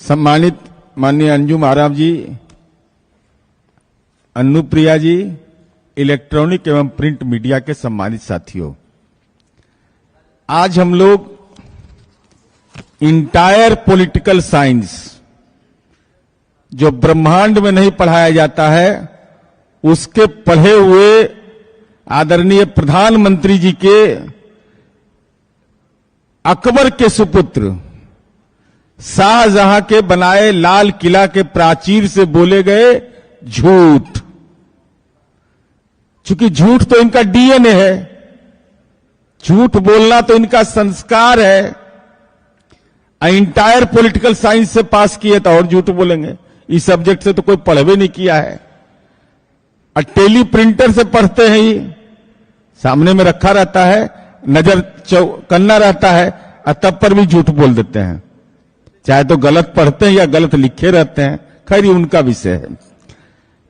सम्मानित माननीय अंजुम आराम जी, अनुप्रिया जी, इलेक्ट्रॉनिक एवं प्रिंट मीडिया के सम्मानित साथियों, आज हम लोग इंटायर पॉलिटिकल साइंस जो ब्रह्मांड में नहीं पढ़ाया जाता है उसके पढ़े हुए आदरणीय प्रधानमंत्री जी के अकबर के सुपुत्र शाहजहां के बनाए लाल किला के प्राचीर से बोले गए झूठ। चूंकि झूठ तो इनका डीएनए है, झूठ बोलना तो इनका संस्कार है। इंटायर पॉलिटिकल साइंस से पास किए तो और झूठ बोलेंगे। इस सब्जेक्ट से तो कोई पढ़वे नहीं किया है और टेली प्रिंटर से पढ़ते हैं। ही सामने में रखा रहता है, नजर चौकन्ना रहता है और तब पर भी झूठ बोल देते हैं, चाहे तो गलत पढ़ते हैं या गलत लिखे रहते हैं। खैर ये उनका विषय है।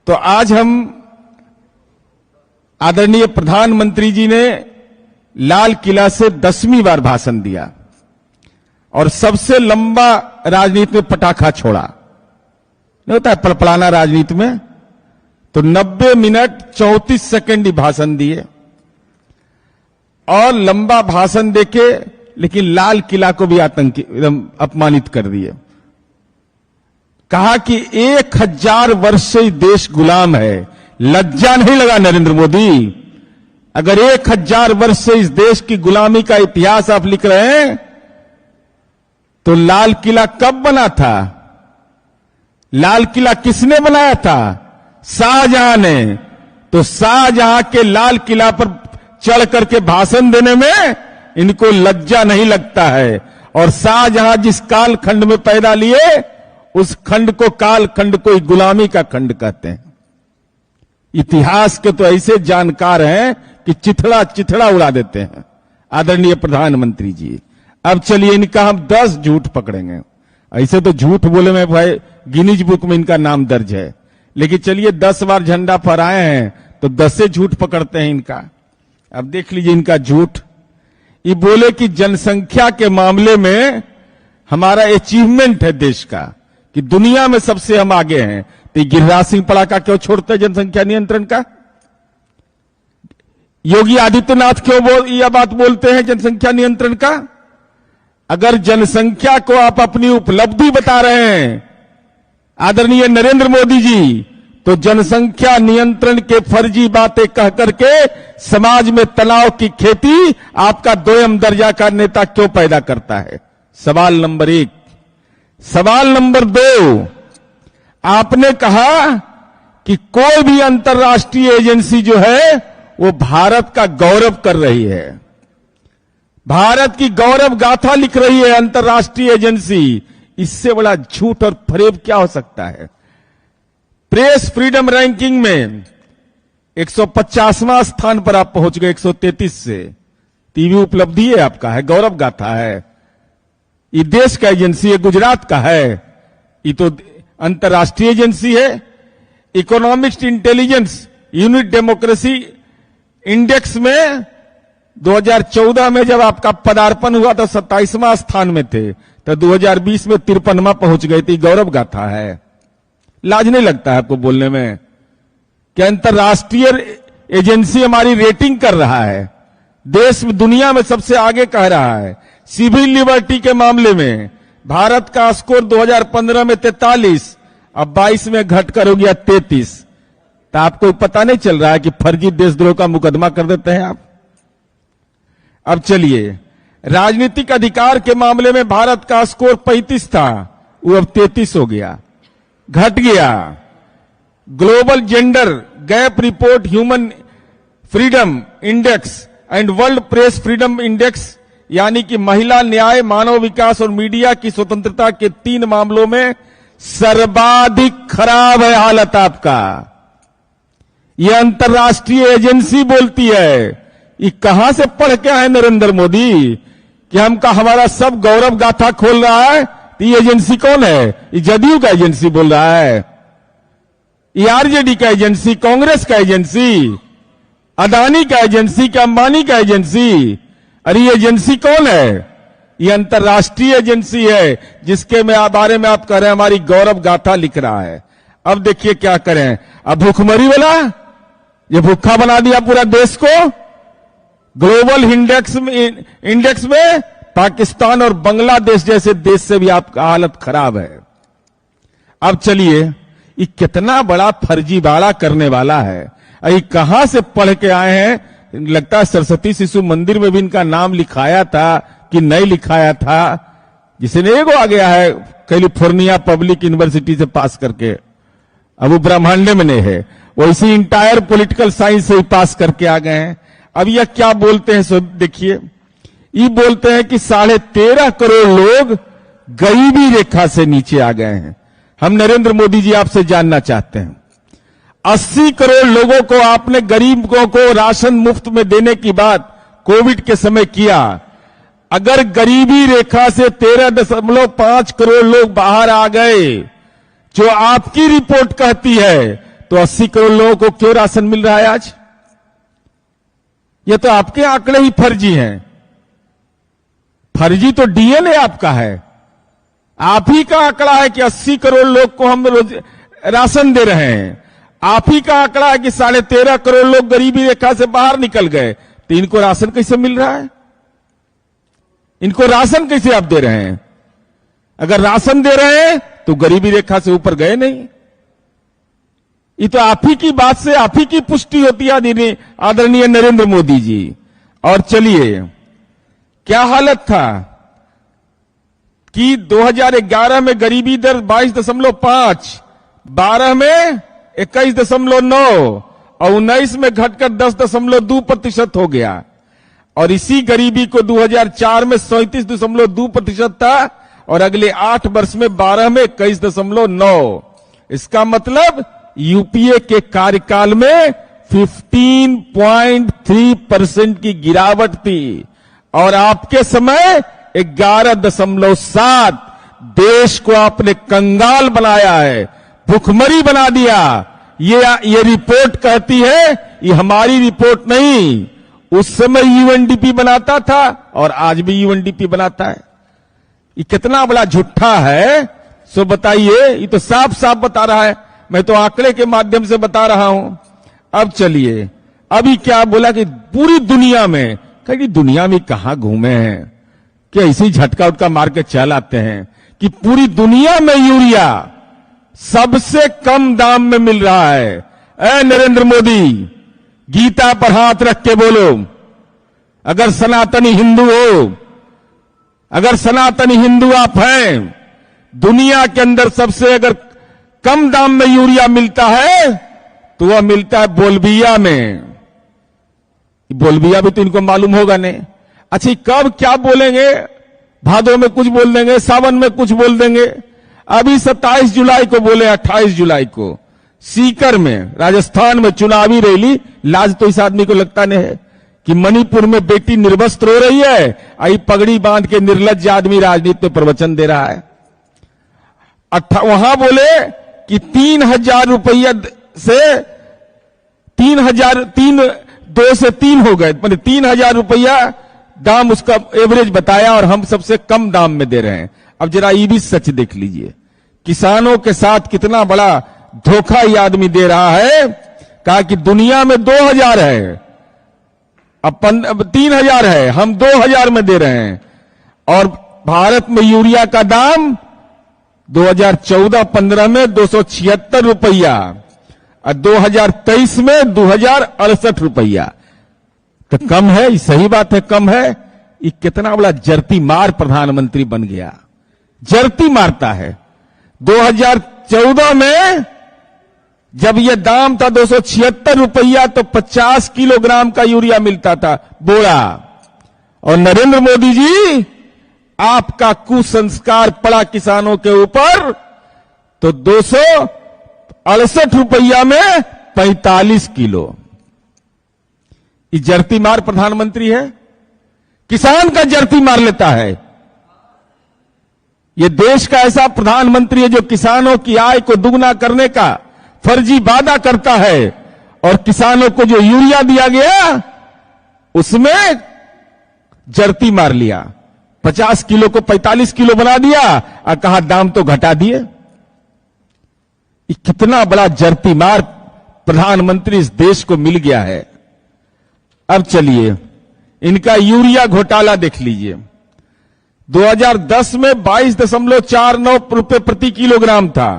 तो आज हम आदरणीय प्रधानमंत्री जी ने लाल किला से 10वीं बार भाषण दिया और सबसे लंबा राजनीति में पटाखा छोड़ा। नहीं होता है पड़पड़ाना राजनीति में, तो 90 मिनट 34 सेकंड ही भाषण दिए और लंबा भाषण देके लेकिन लाल किला को भी आतंकी एकदम अपमानित कर दिए। कहा कि 1000 वर्ष से देश गुलाम है। लज्जा नहीं लगा नरेंद्र मोदी? अगर 1000 वर्ष से इस देश की गुलामी का इतिहास आप लिख रहे हैं तो लाल किला कब बना था? लाल किला किसने बनाया था? शाहजहां ने। तो शाहजहां के लाल किला पर चढ़ करके भाषण देने में इनको लज्जा नहीं लगता है। और शाहजहां जिस काल खंड में पैदा लिए उस खंड को काल खंड को गुलामी का खंड कहते हैं। इतिहास के तो ऐसे जानकार हैं कि चिथड़ा चिथड़ा उड़ा देते हैं आदरणीय प्रधानमंत्री जी। अब चलिए इनका हम 10 झूठ पकड़ेंगे। ऐसे तो झूठ बोले में भाई गिनीज बुक में इनका नाम दर्ज है, लेकिन चलिए 10 बार झंडा फहराए हैं तो 10 से झूठ पकड़ते हैं इनका। अब देख लीजिए इनका झूठ। ये बोले कि जनसंख्या के मामले में हमारा अचीवमेंट है देश का, कि दुनिया में सबसे हम आगे हैं। तो गिरिराज सिंह पड़ाका क्यों छोड़ते हैं जनसंख्या नियंत्रण का? योगी आदित्यनाथ क्यों यह बात बोलते हैं जनसंख्या नियंत्रण का? अगर जनसंख्या को आप अपनी उपलब्धि बता रहे हैं आदरणीय नरेंद्र मोदी जी, तो जनसंख्या नियंत्रण के फर्जी बातें कह करके समाज में तनाव की खेती आपका 2म दर्जा का नेता क्यों पैदा करता है? सवाल नंबर 1। सवाल नंबर 2, आपने कहा कि कोई भी अंतर्राष्ट्रीय एजेंसी जो है वो भारत का गौरव कर रही है, भारत की गौरव गाथा लिख रही है अंतर्राष्ट्रीय एजेंसी। इससे बड़ा झूठ और फरेब क्या हो सकता है? प्रेस फ्रीडम रैंकिंग में 150वां स्थान पर आप पहुंच गए 133 से। टीवी उपलब्धि है आपका, है गौरव गाथा है। ये देश का एजेंसी है, गुजरात का है, ये तो अंतर्राष्ट्रीय एजेंसी है। Economist intelligence unit democracy index में 2014 में जब आपका पदार्पण हुआ तो 27वां स्थान में थे, तो 2020 में 53वां पहुंच गए थे। गौरव गाथा है। लाज नहीं लगता है आपको बोलने में कि अंतर्राष्ट्रीय एजेंसी हमारी रेटिंग कर रहा है, देश में दुनिया में सबसे आगे कह रहा है। सिविल लिबर्टी के मामले में भारत का स्कोर 2015 में 43, अब 22 में घटकर हो गया 33। तो आपको पता नहीं चल रहा है कि फर्जी देशद्रोह का मुकदमा कर देते हैं आप? अब चलिए, राजनीतिक अधिकार के मामले में भारत का स्कोर 35 था, वो अब 33 हो गया, घट गया। Global gender gap report, human freedom index and world press freedom index, यानी कि महिला न्याय, मानव विकास और मीडिया की स्वतंत्रता के 3 मामलों में सर्वाधिक खराब है हालत आपका। यह अंतर्राष्ट्रीय एजेंसी बोलती है। ये कहां से पढ़ के आए नरेंद्र मोदी कि हमारा सब गौरव गाथा खोल रहा है? तो ये एजेंसी कौन है? ये जदयू का एजेंसी बोल रहा है, ये आरजेडी का एजेंसी, कांग्रेस का एजेंसी, अदानी का एजेंसी, क्या अंबानी का एजेंसी? अरे ये एजेंसी कौन है? ये अंतर्राष्ट्रीय एजेंसी है जिसके बारे में आप कह रहे हैं हमारी गौरव गाथा लिख रहा है। अब देखिए क्या करें, अब भूखमरी वाला ये भूखा बना दिया पूरा देश को। ग्लोबल इंडेक्स में पाकिस्तान और बांग्लादेश जैसे देश से भी आपका हालत खराब है। अब चलिए, ये कितना बड़ा फर्जीवाड़ा करने वाला है। ये कहां से पढ़ के आए हैं? लगता है सरस्वती शिशु मंदिर में भी इनका नाम लिखाया था कि नहीं लिखाया था। जिसने एगो आ गया है कैलिफोर्निया पब्लिक यूनिवर्सिटी से पास करके, अब वो ब्रह्मांड में नहीं है, वो इसी इंटायर पॉलिटिकल साइंस से ही पास करके आ गए हैं। अब यह क्या बोलते हैं सो देखिए, ये बोलते हैं कि 13.5 करोड़ लोग गरीबी रेखा से नीचे आ गए हैं। हम नरेंद्र मोदी जी आपसे जानना चाहते हैं, 80 करोड़ लोगों को आपने गरीबों को राशन मुफ्त में देने की बात कोविड के समय किया। अगर गरीबी रेखा से 13.5 करोड़ लोग बाहर आ गए, जो आपकी रिपोर्ट कहती है, तो 80 करोड़ लोगों को क्यों राशन मिल रहा है आज? ये तो आपके आंकड़े ही फर्जी हैं। फर्जी तो डीएनए आपका है। आप ही का आंकड़ा है कि 80 करोड़ लोग को हम रोज राशन दे रहे हैं। आप ही का आंकड़ा है कि 13.5 करोड़ लोग गरीबी रेखा से बाहर निकल गए, तो इनको राशन कैसे मिल रहा है? इनको राशन कैसे आप दे रहे हैं? अगर राशन दे रहे हैं तो गरीबी रेखा से ऊपर गए नहीं। ये तो आप ही की बात से आप ही की पुष्टि होती है आदरणीय नरेंद्र मोदी जी। और चलिए, क्या हालत था कि 2011 में गरीबी दर 22.5, 12 में 21.9 और 19 में घटकर 10.2% हो गया। और इसी गरीबी को 2004 में 37.2% था और अगले 8 वर्ष में 12 में 21.9। इसका मतलब यूपीए के कार्यकाल में 15.3% की गिरावट थी और आपके समय 11.7। देश को आपने कंगाल बनाया है, भुखमरी बना दिया। ये रिपोर्ट कहती है, ये हमारी रिपोर्ट नहीं। उस समय यूएनडीपी बनाता था और आज भी यूएनडीपी बनाता है। ये कितना बड़ा झूठा है सो बताइए। ये तो साफ साफ बता रहा है, मैं तो आंकड़े के माध्यम से बता रहा हूं। अब चलिए, अभी क्या बोला कि पूरी दुनिया में, कहीं दुनिया में कहां घूमे हैं कि ऐसे ही झटका उटका मार के चल आते हैं कि पूरी दुनिया में यूरिया सबसे कम दाम में मिल रहा है। ऐ नरेंद्र मोदी, गीता पर हाथ रख के बोलो, अगर सनातनी हिंदू हो, अगर सनातनी हिंदू आप हैं, दुनिया के अंदर सबसे अगर कम दाम में यूरिया मिलता है तो वह मिलता है बोलबिया में। बोलबिया भी तो इनको मालूम होगा नहीं। अच्छा, कब क्या बोलेंगे? भादों में कुछ बोल देंगे, सावन में कुछ बोल देंगे। अभी 27 जुलाई को बोले, 28 जुलाई को सीकर में, राजस्थान में चुनावी रैली। लाज तो इस आदमी को लगता नहीं है कि मणिपुर में बेटी निर्वस्त्र हो रही है, आई पगड़ी बांध के निर्लज्ज आदमी राजनीति में प्रवचन दे रहा है। वहां बोले कि 3,000 रुपया से 2 से 3 हो गए, मतलब 3,000 रुपया दाम उसका एवरेज बताया और हम सबसे कम दाम में दे रहे हैं। अब जरा ये भी सच देख लीजिए, किसानों के साथ कितना बड़ा धोखा ये आदमी दे रहा है। कहा कि दुनिया में 2,000 है, अब 3,000 है, हम 2,000 में दे रहे हैं। और भारत में यूरिया का दाम 2014-15 में 276 रुपया और 2023 में 2,068 रुपया। तो कम है, सही बात है, कम है। ये कितना बड़ा जरती मार प्रधानमंत्री बन गया, जरती मारता है। 2014 में जब यह दाम था 276 रुपया तो 50 किलोग्राम का यूरिया मिलता था बोरा। और नरेंद्र मोदी जी, आपका कुसंस्कार पड़ा किसानों के ऊपर, तो 268 रुपया में 45 किलो। ये जरती मार प्रधानमंत्री है, किसान का जरती मार लेता है। ये देश का ऐसा प्रधानमंत्री है जो किसानों की आय को दुगना करने का फर्जी वादा करता है और किसानों को जो यूरिया दिया गया उसमें जरती मार लिया। 50 किलो को 45 किलो बना दिया और कहा दाम तो घटा दिए। ये कितना बड़ा जर्तीमार प्रधानमंत्री इस देश को मिल गया है। अब चलिए इनका यूरिया घोटाला देख लीजिए। 2010 में 22.49 रुपए प्रति किलोग्राम था,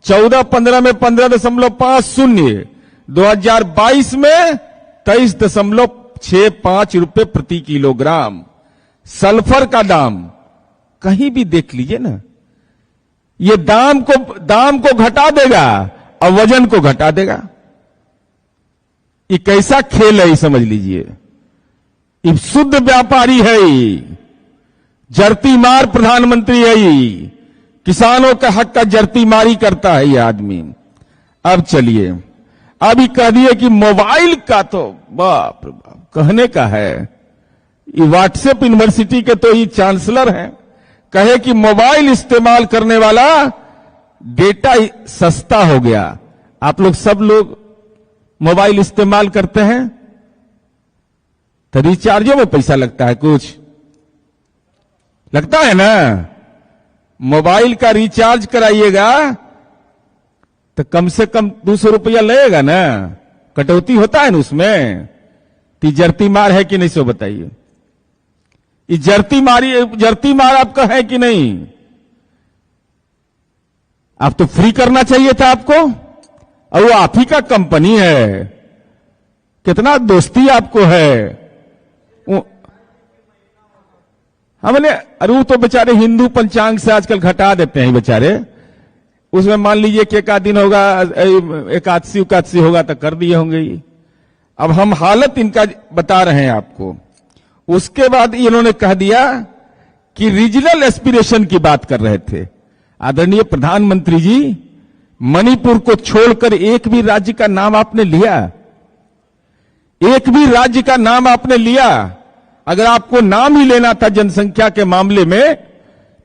14-15 में 15.50, 2022 में 23.65 रुपए प्रति किलोग्राम। सल्फर का दाम कहीं भी देख लीजिए ना, ये दाम को घटा देगा और वजन को घटा देगा। ये कैसा खेल है ये समझ लीजिए। ये शुद्ध व्यापारी है, ये जर्तीमार प्रधानमंत्री है, ये किसानों का हक का जर्तीमारी करता है ये आदमी। अब चलिए, अभी कह दिए कि मोबाइल का तो बाप रे बाप कहने का है। ये व्हाट्सएप यूनिवर्सिटी के तो ये चांसलर हैं, कहे कि मोबाइल इस्तेमाल करने वाला डेटा सस्ता हो गया। आप लोग सब लोग मोबाइल इस्तेमाल करते हैं तो रिचार्जों में पैसा लगता है, कुछ लगता है ना। मोबाइल का रिचार्ज कराइएगा तो कम से कम 200 रुपया लगेगा ना, कटौती होता है ना उसमें। तो जर्तीमार है कि नहीं सो बताइए। ये जर्तीमार आपका है कि नहीं? आप तो फ्री करना चाहिए था आपको, और वो आप ही का कंपनी है। कितना दोस्ती आपको है। हमने अरे वो तो बेचारे हिंदू पंचांग से आजकल घटा देते हैं बेचारे। उसमें मान लीजिए कि एक आध दिन होगा, एकादशी होगा तो कर दिए होंगे ये। अब हम हालत इनका बता रहे हैं आपको। उसके बाद इन्होंने कह दिया कि रीजनल एस्पिरेशन की बात कर रहे थे। आदरणीय प्रधानमंत्री जी, मणिपुर को छोड़कर एक भी राज्य का नाम आपने लिया? एक भी राज्य का नाम आपने लिया? अगर आपको नाम ही लेना था जनसंख्या के मामले में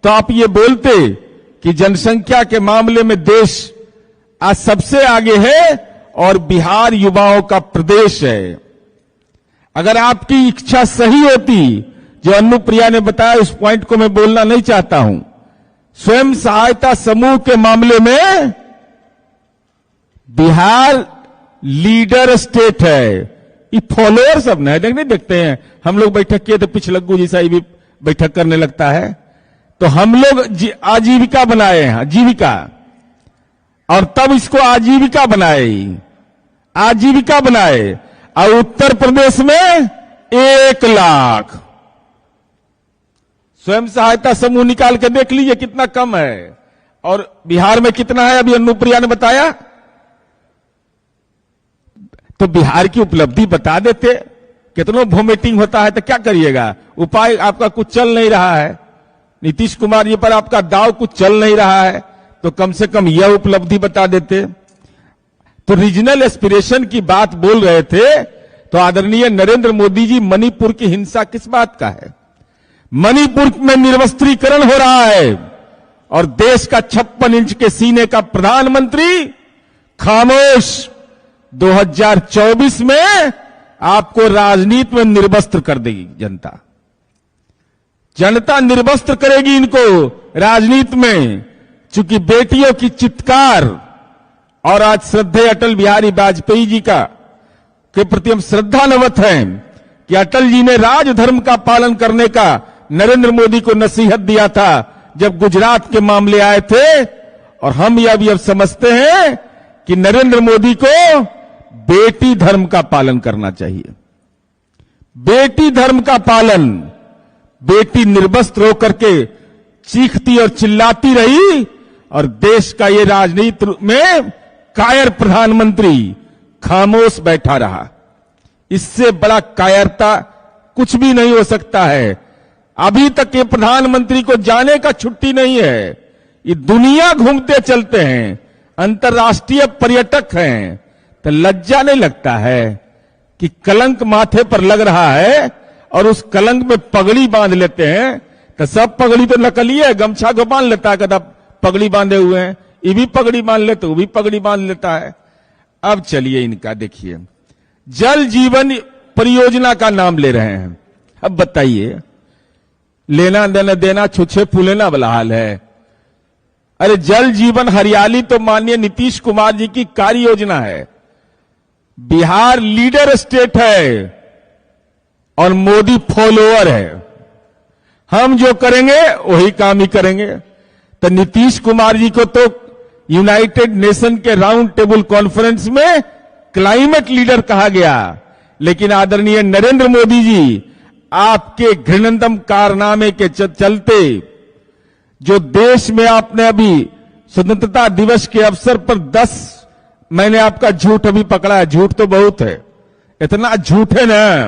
तो आप ये बोलते कि जनसंख्या के मामले में देश आज सबसे आगे है और बिहार युवाओं का प्रदेश है। अगर आपकी इच्छा सही होती, जो अनुप्रिया ने बताया, उस पॉइंट को मैं बोलना नहीं चाहता हूं। स्वयं सहायता समूह के मामले में बिहार लीडर स्टेट है। ये फॉलोअर सब नहीं देखते हैं। हम लोग बैठक किए तो पिछलग्गू जैसा ये भी बैठक करने लगता है। तो हम लोग आजीविका बनाए हैं, आजीविका, और तब इसको आजीविका बनाए। और उत्तर प्रदेश में 1 लाख स्वयं सहायता समूह निकाल के देख लीजिए कितना कम है। और बिहार में कितना है अभी अनुप्रिया ने बताया। तो बिहार की उपलब्धि बता देते। कितनों वोमिटिंग होता है तो क्या करिएगा, उपाय आपका कुछ चल नहीं रहा है। नीतीश कुमार जी पर आपका दाव कुछ चल नहीं रहा है, तो कम से कम यह उपलब्धि बता देते। तो रीजनल एस्पिरेशन की बात बोल रहे थे तो आदरणीय नरेंद्र मोदी जी, मणिपुर की हिंसा किस बात का है? मणिपुर में निर्वस्त्रीकरण हो रहा है और देश का 56 इंच के सीने का प्रधानमंत्री खामोश। 2024 में आपको राजनीति में निर्वस्त्र कर देगी जनता। जनता निर्वस्त्र करेगी इनको राजनीति में, चूंकि बेटियों की चित्कार। और आज श्रद्धेय अटल बिहारी वाजपेयी जी के प्रति हम श्रद्धानवत हैं कि अटल जी ने राजधर्म का पालन करने का नरेंद्र मोदी को नसीहत दिया था जब गुजरात के मामले आए थे। और हम यह भी अब समझते हैं कि नरेंद्र मोदी को बेटी धर्म का पालन करना चाहिए। बेटी धर्म का पालन। बेटी निर्वस्त्र होकर के चीखती और चिल्लाती रही और देश का ये राजनीति में कायर प्रधानमंत्री खामोश बैठा रहा। इससे बड़ा कायरता कुछ भी नहीं हो सकता है। अभी तक ये प्रधानमंत्री को जाने का छुट्टी नहीं है। ये दुनिया घूमते चलते हैं, अंतर्राष्ट्रीय पर्यटक हैं। तो लज्जा नहीं लगता है कि कलंक माथे पर लग रहा है और उस कलंक में पगड़ी बांध लेते हैं। तो सब पगड़ी तो नकली है, गमछा को बांध लेता है, कदा पगड़ी बांधे हुए हैं। ये भी पगड़ी बांध लेते, वो भी पगड़ी बांध लेता है। अब चलिए इनका देखिए, जल जीवन परियोजना का नाम ले रहे हैं। अब बताइए, लेना देना देना छुछे फूलेना वाला हाल है। अरे जल जीवन हरियाली तो माननीय नीतीश कुमार जी की कार्य योजना है। बिहार लीडर स्टेट है और मोदी फॉलोअर है। हम जो करेंगे वही काम ही करेंगे। तो नीतीश कुमार जी को तो यूनाइटेड नेशन के राउंड टेबल कॉन्फ्रेंस में क्लाइमेट लीडर कहा गया, लेकिन आदरणीय नरेंद्र मोदी जी आपके घृणतम कारनामे के चलते जो देश में आपने अभी स्वतंत्रता दिवस के अवसर पर 10 मैंने आपका झूठ अभी पकड़ा है। झूठ तो बहुत है, इतना झूठ है ना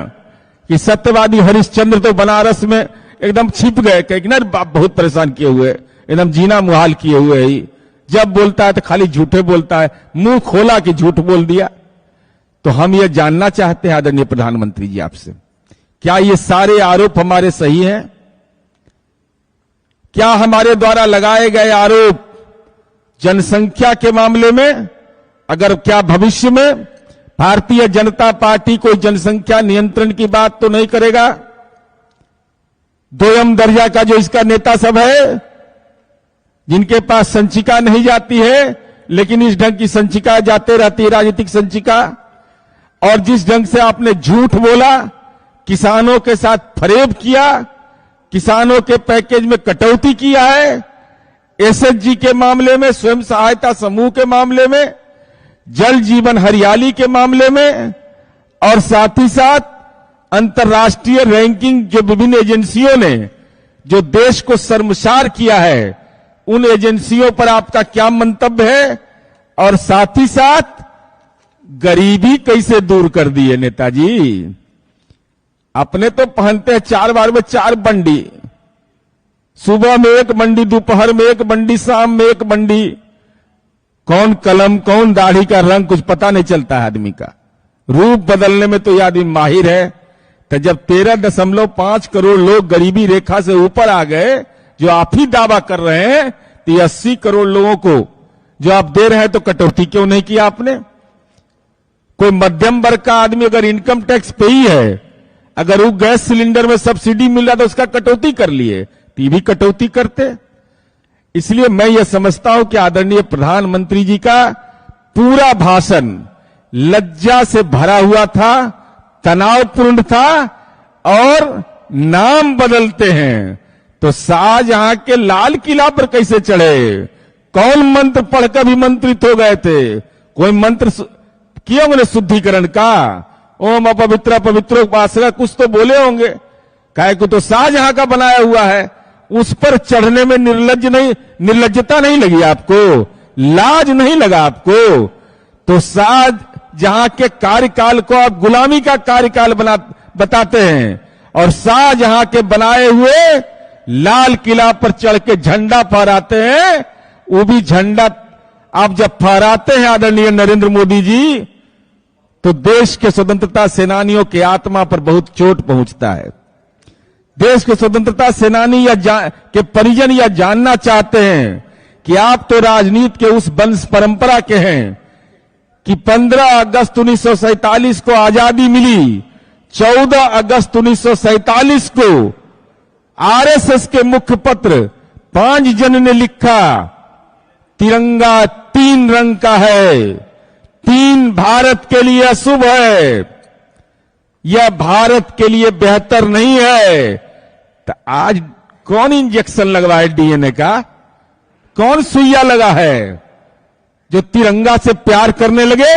कि सत्यवादी हरिश्चंद्र तो बनारस में एकदम छिप गए, कहीं ना बहुत परेशान किए हुए, एकदम जीना मुहाल किए हुए ही। जब बोलता है तो खाली झूठे बोलता है, मुंह खोला कि झूठ बोल दिया। तो हम ये जानना चाहते हैं आदरणीय प्रधानमंत्री जी आपसे, क्या ये सारे आरोप हमारे सही हैं? क्या हमारे द्वारा लगाए गए आरोप जनसंख्या के मामले में, अगर क्या भविष्य में भारतीय जनता पार्टी कोई जनसंख्या नियंत्रण की बात तो नहीं करेगा? दोयम दर्जा का जो इसका नेता सब है, जिनके पास संचिका नहीं जाती है, लेकिन इस ढंग की संचिका जाते रहती है, राजनीतिक संचिका। और जिस ढंग से आपने झूठ बोला, किसानों के साथ फरेब किया, किसानों के पैकेज में कटौती किया है, एसएचजी के मामले में, स्वयं सहायता समूह के मामले में, जल जीवन हरियाली के मामले में, और साथ ही साथ अंतर्राष्ट्रीय रैंकिंग जो विभिन्न एजेंसियों ने जो देश को शर्मसार किया है, उन एजेंसियों पर आपका क्या मंतव्य है? और साथ ही साथ गरीबी कैसे दूर कर दी है नेताजी? अपने तो पहनते हैं 4 बार में 4 बंडी, सुबह में 1 बंडी, दोपहर में 1 बंडी, शाम में 1 बंडी। कौन कलम कौन दाढ़ी का रंग कुछ पता नहीं चलता है आदमी का। रूप बदलने में तो यह आदमी माहिर है। तो जब 13.5 करोड़ लोग गरीबी रेखा से ऊपर आ गए, जो आप ही दावा कर रहे हैं, तो 80 करोड़ लोगों को जो आप दे रहे हैं, तो कटौती क्यों नहीं किया आपने? कोई मध्यम वर्ग का आदमी अगर इनकम टैक्स पे ही है, अगर वो गैस सिलेंडर में सब्सिडी मिल रहा तो उसका कटौती कर लिए, तो ये भी कटौती करते। इसलिए मैं यह समझता हूं कि आदरणीय प्रधानमंत्री जी का पूरा भाषण लज्जा से भरा हुआ था, तनावपूर्ण था। और नाम बदलते हैं तो शाहजहां के लाल किला पर कैसे चढ़े? कौन मंत्र पढ़कर भी मंत्रित हो गए थे? कोई मंत्र किए होंगे शुद्धिकरण का, ओम अपवित्र पवित्रो उपासना, कुछ तो बोले होंगे। काहे को तो शाहजहां का बनाया हुआ है, उस पर चढ़ने में निर्लज्जता नहीं लगी आपको? लाज नहीं लगा आपको? तो शाहजहां के कार्यकाल को आप गुलामी का कार्यकाल बताते हैं, और शाहजहां के बनाए हुए लाल किला पर चढ़ के झंडा फहराते हैं। वो भी झंडा आप जब फहराते हैं आदरणीय नरेंद्र मोदी जी, तो देश के स्वतंत्रता सेनानियों की आत्मा पर बहुत चोट पहुंचता है। देश के स्वतंत्रता सेनानी के परिजन यह जानना चाहते हैं कि आप तो राजनीति के उस वंश परंपरा के हैं कि 15 अगस्त 1947 को आजादी मिली, 14 अगस्त 1947 को आरएसएस के मुखपत्र 5 जन ने लिखा, तिरंगा 3 रंग का है, 3 भारत के लिए अशुभ है, यह भारत के लिए बेहतर नहीं है। तो आज कौन इंजेक्शन लगवाए डीएनए का? कौन सुइया लगा है? जो तिरंगा से प्यार करने लगे,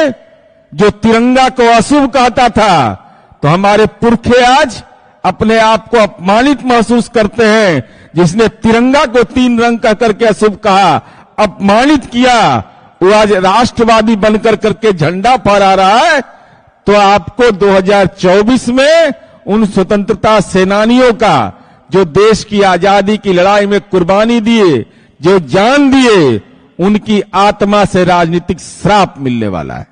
जो तिरंगा को अशुभ कहता था। तो हमारे पुरखे आज अपने आप को अपमानित महसूस करते हैं। जिसने तिरंगा को 3 रंग का करके अशुभ कहा, अपमानित किया, वो आज राष्ट्रवादी बनकर करके झंडा फहरा रहा है। तो आपको 2024 में उन स्वतंत्रता सेनानियों का जो देश की आजादी की लड़ाई में कुर्बानी दिए, जो जान दिए, उनकी आत्मा से राजनीतिक श्राप मिलने वाला है।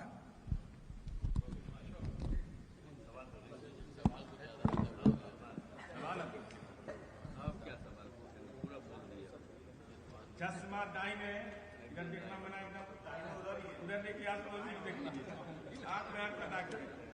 चश्मा दाहिने इधर देखना, मना उधर देखिए, आप